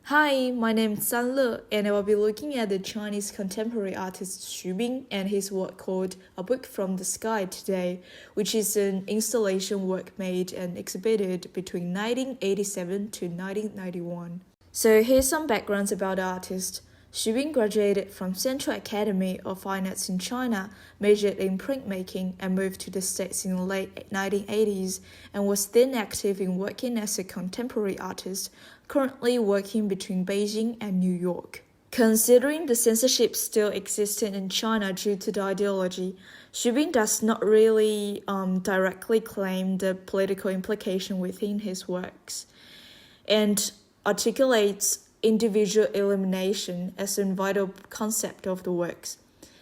Hi, my name is Sanle, and I will be looking at the Chinese contemporary artist Xu Bing and his work called A Book from the Sky today, which is an installation work made and exhibited between 1987 to 1991. So here's some backgrounds about the artist. Xu Bing graduated from Central Academy of Fine Arts in China, majored in printmaking, and moved to the States in the late 1980s, and was then active in working as a contemporary artist, currently working between Beijing and New York. Considering the censorship still existing in China due to the ideology, Xu Bing does not really directly claim the political implication within his works, and articulates individual elimination as a vital concept of the works.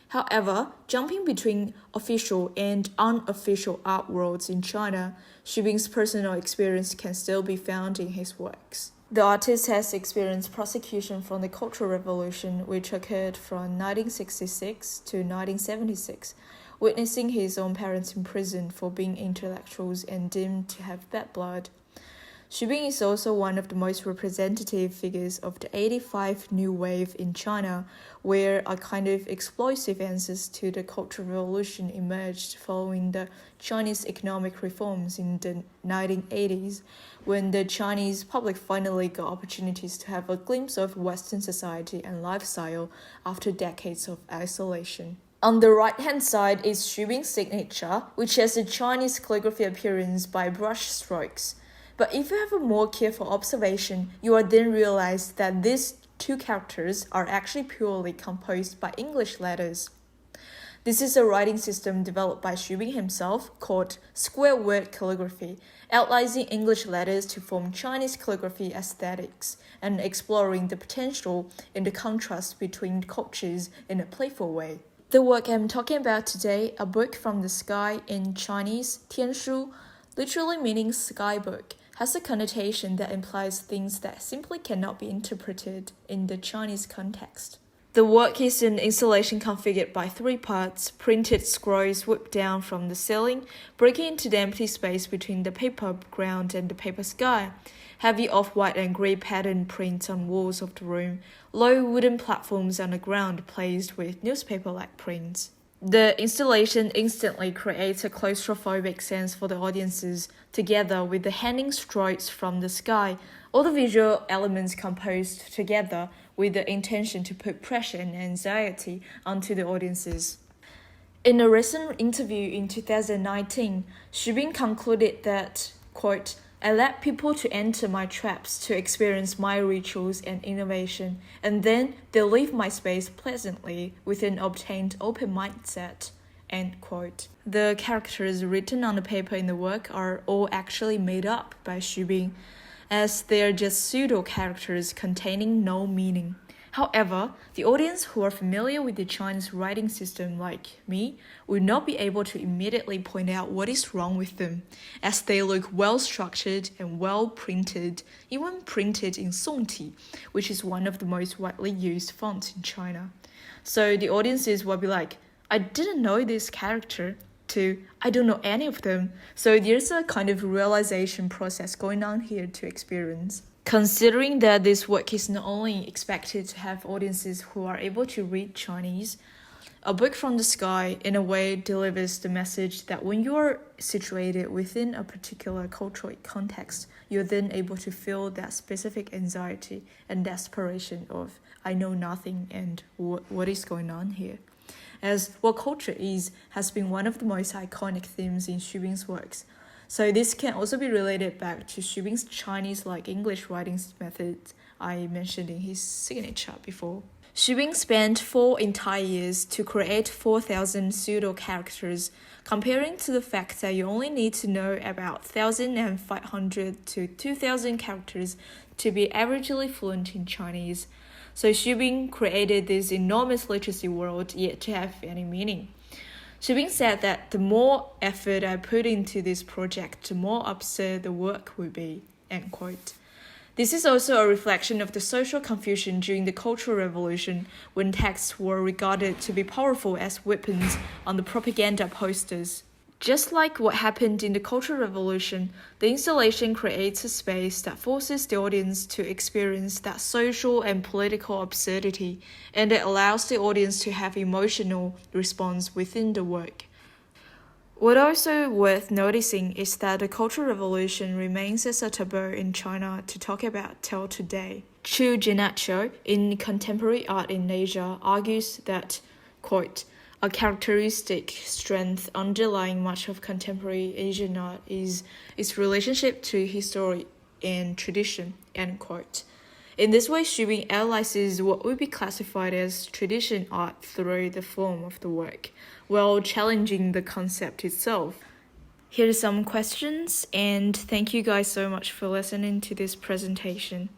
However, jumping between official and unofficial art worlds in China, Xu Bing's personal experience can still be found in his works. The artist has experienced prosecution from the Cultural Revolution, which occurred from 1966 to 1976, witnessing his own parents imprisoned for being intellectuals and deemed to have bad blood. Xu Bing is also one of the most representative figures of the 85 New Wave in China, where a kind of explosive answers to the Cultural Revolution emerged following the Chinese economic reforms in the 1980s, when the Chinese public finally got opportunities to have a glimpse of Western society and lifestyle after decades of isolation. On the right-hand side is Xu Bing's signature, which has a Chinese calligraphy appearance by brush strokes. But if you have a more careful observation, you will then realize that these two characters are actually purely composed by English letters. This is a writing system developed by Xu Bing himself called square word calligraphy, outlining English letters to form Chinese calligraphy aesthetics and exploring the potential in the contrast between cultures in a playful way. The work I'm talking about today, A Book from the Sky in Chinese, 天书, literally meaning sky book, has a connotation that implies things that simply cannot be interpreted in the Chinese context. The work is an installation configured by 3 parts: printed scrolls whipped down from the ceiling, breaking into the empty space between the paper ground and the paper sky, heavy off-white and grey pattern prints on walls of the room, low wooden platforms on the ground placed with newspaper-like prints. The installation instantly creates a claustrophobic sense for the audiences, together with the hanging strokes from the sky, all the visual elements composed together with the intention to put pressure and anxiety onto the audiences. In a recent interview in 2019, Xu Bing concluded that, quote, I let people to enter my traps to experience my rituals and innovation, and then they leave my space pleasantly with an obtained open mindset. End quote. The characters written on the paper in the work are all actually made up by Xu Bing, as they are just pseudo-characters containing no meaning. However, the audience who are familiar with the Chinese writing system like me will not be able to immediately point out what is wrong with them, as they look well-structured and well-printed, even printed in Songti, which is one of the most widely used fonts in China. So the audiences will be like, I didn't know this character, to I don't know any of them. So there's a kind of realization process going on here to experience. Considering that this work is not only expected to have audiences who are able to read Chinese, A Book from the Sky in a way delivers the message that when you are situated within a particular cultural context, you're then able to feel that specific anxiety and desperation of I know nothing and what is going on here. As what culture is has been one of the most iconic themes in Xu Bing's works. So this can also be related back to Xu Bing's Chinese-like English writing method I mentioned in his signature before. Xu Bing spent 4 entire years to create 4,000 pseudo-characters, comparing to the fact that you only need to know about 1,500 to 2,000 characters to be averagely fluent in Chinese. So Xu Bing created this enormous literacy world yet to have any meaning. Xu Bing said that the more effort I put into this project, the more absurd the work would be, end quote. This is also a reflection of the social confusion during the Cultural Revolution, when texts were regarded to be powerful as weapons on the propaganda posters. Just like what happened in the Cultural Revolution, the installation creates a space that forces the audience to experience that social and political absurdity, and it allows the audience to have emotional response within the work. What also worth noticing is that the Cultural Revolution remains as a taboo in China to talk about till today. Chu Jinacho, in Contemporary Art in Asia, argues that, quote, a characteristic strength underlying much of contemporary Asian art is its relationship to history and tradition, end quote. In this way, Xubing analyzes what would be classified as tradition art through the form of the work, while challenging the concept itself. Here are some questions, and thank you guys so much for listening to this presentation.